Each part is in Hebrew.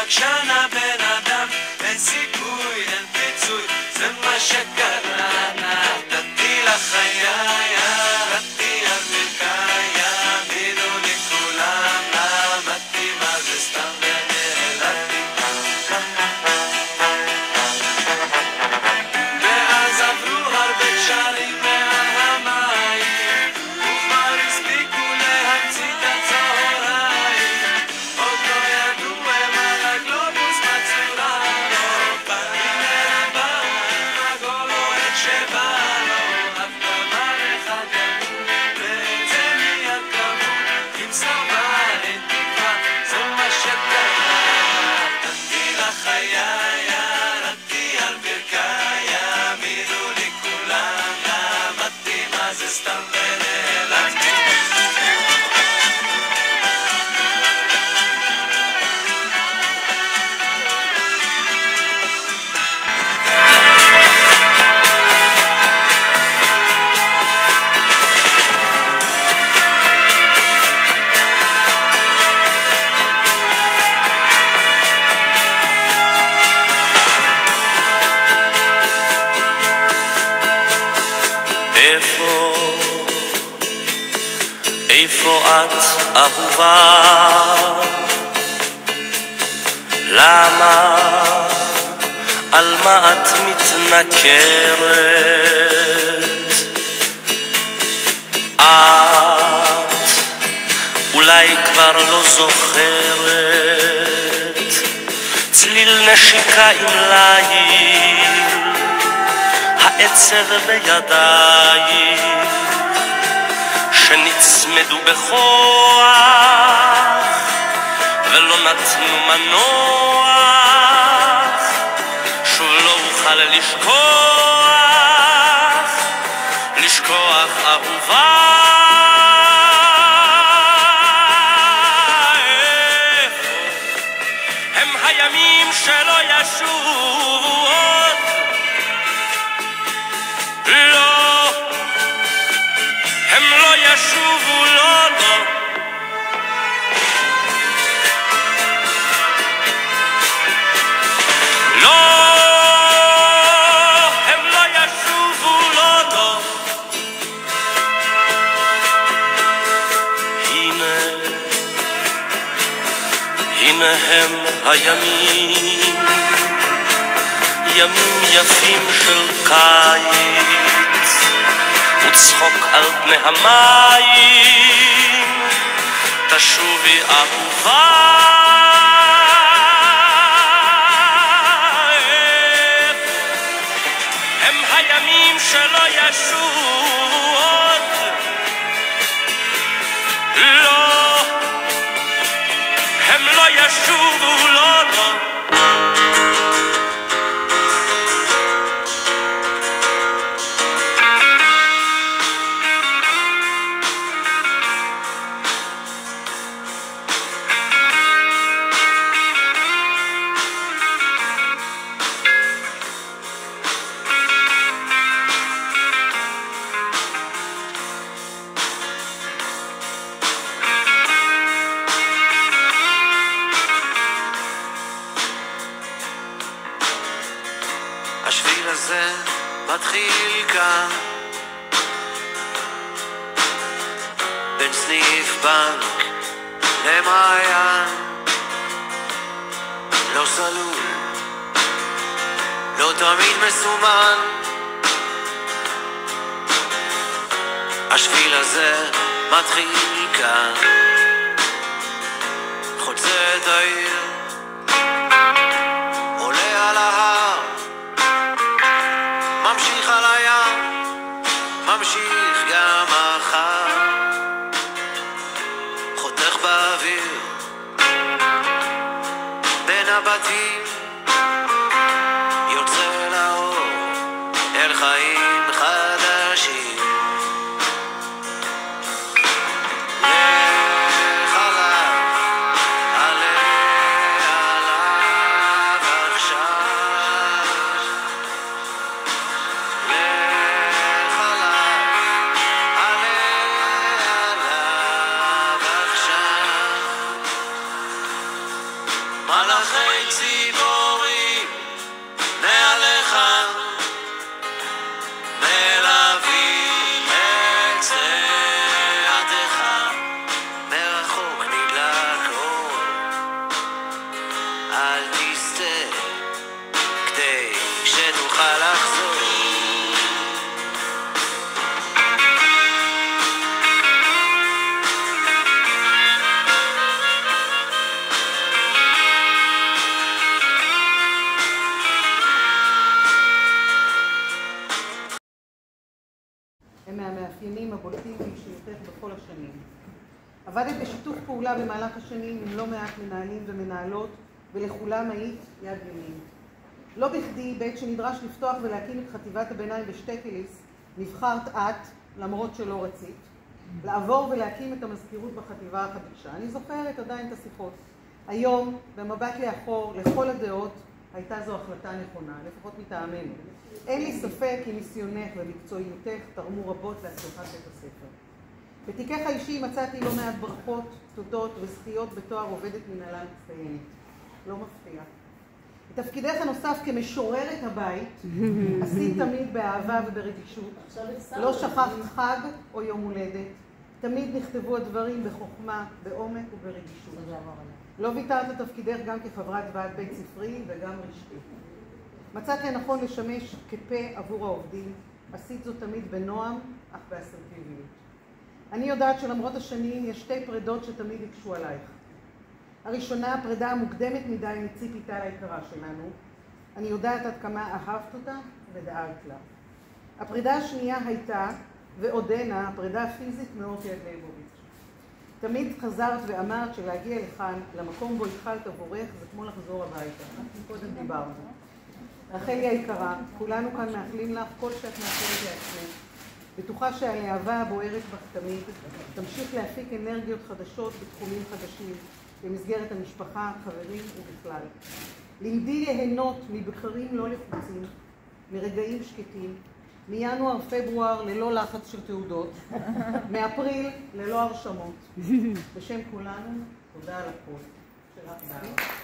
עקשן הבן אדם, אין סיכוי, אין פיצוי, זה מה שקרה. נתתי לחיי, ירדתי על ברכיי, האמינו לי כולם, למדתי מה זה סתם ונעלדתי. ואז עברו הרבה קשרים מעל המים, וכבר הספיקו להמציא את הצהריים, עוד לא ידעו הם על הגלובוס בצורה, לא בגינר הבא, עגול או את שבא לו, אף דבר אחד ידעו, ואת זה מיד קבעו, אם סרבה אין תקווה, זה מה שקרה. נתתי לחיי, ירדתי על ברכיי, האמינו לי כולם, למדתי מה זה סתם ונעלדתי. איפה את אהובה? למה? על מה את מתנכרת? את אולי כבר לא זוכרת צליל נשיקה עם ליל, העצב בידיים שנצמדו בכוח ולא נתנו מנוח, שוב לא אוכל לשכוח אהובה. הם הימים שלא ישובו עוד, לא, הם לא ישובו, לא, לא. לא, הם לא ישובו, לא, לא. הנה הם הימים, ימים יפים של קיץ וצחוק על פני המים, תשובי אהובה. הם הימים שלא ישובו עוד, לא, הם לא ישובו, לא, לא. השביל הזה מתחיל כאן בין סניף בנק למעיין, לא סלול, לא תמיד מסומן. השביל הזה מתחיל כאן, חוצה את העיר, עולה על ההר, ממשיך על הים, ממשיך גם מחר, חותך באוויר בין הבתים, יוצא לאור אל חיים חדשים. מלאכי השנים. עבדת בשיתוף פעולה במהלך השנים עם לא מעט מנהלים ומנהלות, ולכולם היית יד ימין. לא בכדי, בעת שנדרש לפתוח ולהקים את חטיבת הביניים בשטקליס, נבחרת את, למרות שלא רצית, לעבור ולהקים את המזכירות בחטיבה החדשה. אני זוכרת עדיין את השיחות. היום, במבט לאחור, לכל הדעות, הייתה זו החלטה נכונה, לפחות מטעמנו. אין לי ספק כי ניסיונך ומקצועיותך תרמו רבות להצלחת בית הספר. בתיקך האישי מצאתי לא מעט ברכות, תודות וזכיות בתואר עובדת מנהלה מצטיינת. לא מפתיע. בתפקידך הנוסף כמשוררת הבית, עשית תמיד באהבה וברגישות. לא שכחת חג או יום הולדת. תמיד נכתבו הדברים בחוכמה, בעומק וברגישות. לא ויתרת את תפקידך גם כחברת ועד בית ספרי וגם רשתי. מצאת לנכון לשמש כפה עבור העובדים. עשית זאת תמיד בנועם, אך באסרטיביות. אני יודעת שלמרות השנים יש שתי פרדות שתמיד יקשו עלייך. הראשונה, הפרידה המוקדמת מדי מציפי טל היקרה שלנו. אני יודעת עד כמה אהבת אותה ודאגת לה. הפרידה השנייה הייתה, ועודנה, הפרידה הפיזית מאורטיה ליבוביץ'. תמיד חזרת ואמרת שלהגיע לכאן, למקום בו התחלת עבורך, זה כמו לחזור הביתה. קודם דיברנו. רחלי היקרה, כולנו כאן מאחלים לך כל שאת מאחלת לעצמך. בטוחה שהלהבה הבוערת בך תמיד תמשיך להפיק אנרגיות חדשות בתחומים חדשים, במסגרת המשפחה, חברים ובכלל. לימדי ליהנות מבקרים לא לחוצים, מרגעים שקטים, מינואר-פברואר ללא לחץ של תעודות, מאפריל ללא הרשמות. בשם כולנו, תודה על הכל. שלך דעה.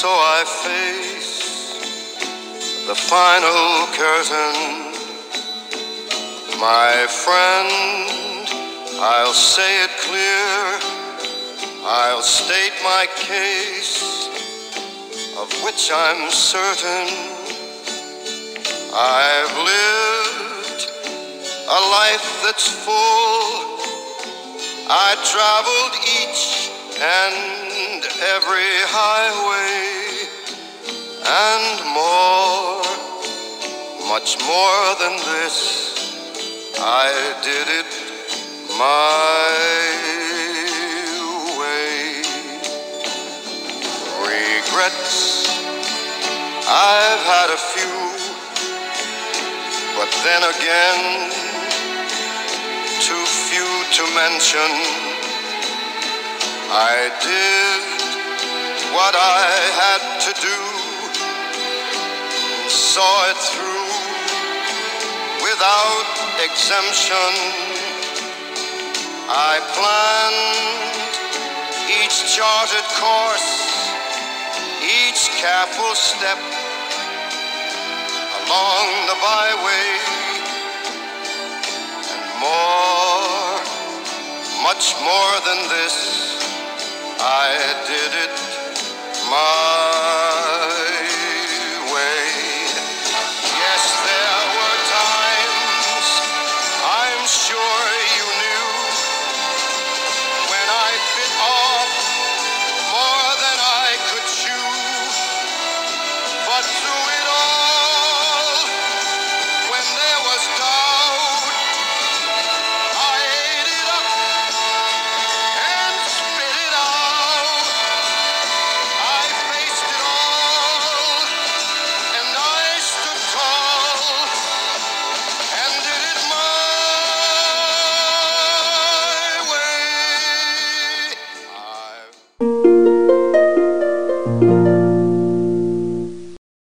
So I face the final curtain. My friend, I'll say it clear, I'll state my case, of which I'm certain. I've lived a life that's full. I traveled each and every highway and more, much more than this. I did it my way. Regrets, I've had a few, but then again, too few to mention. I did what I had to do, saw it through without exemption. I planned each charted course, each careful step along the byway, and more, much more than this, I did it my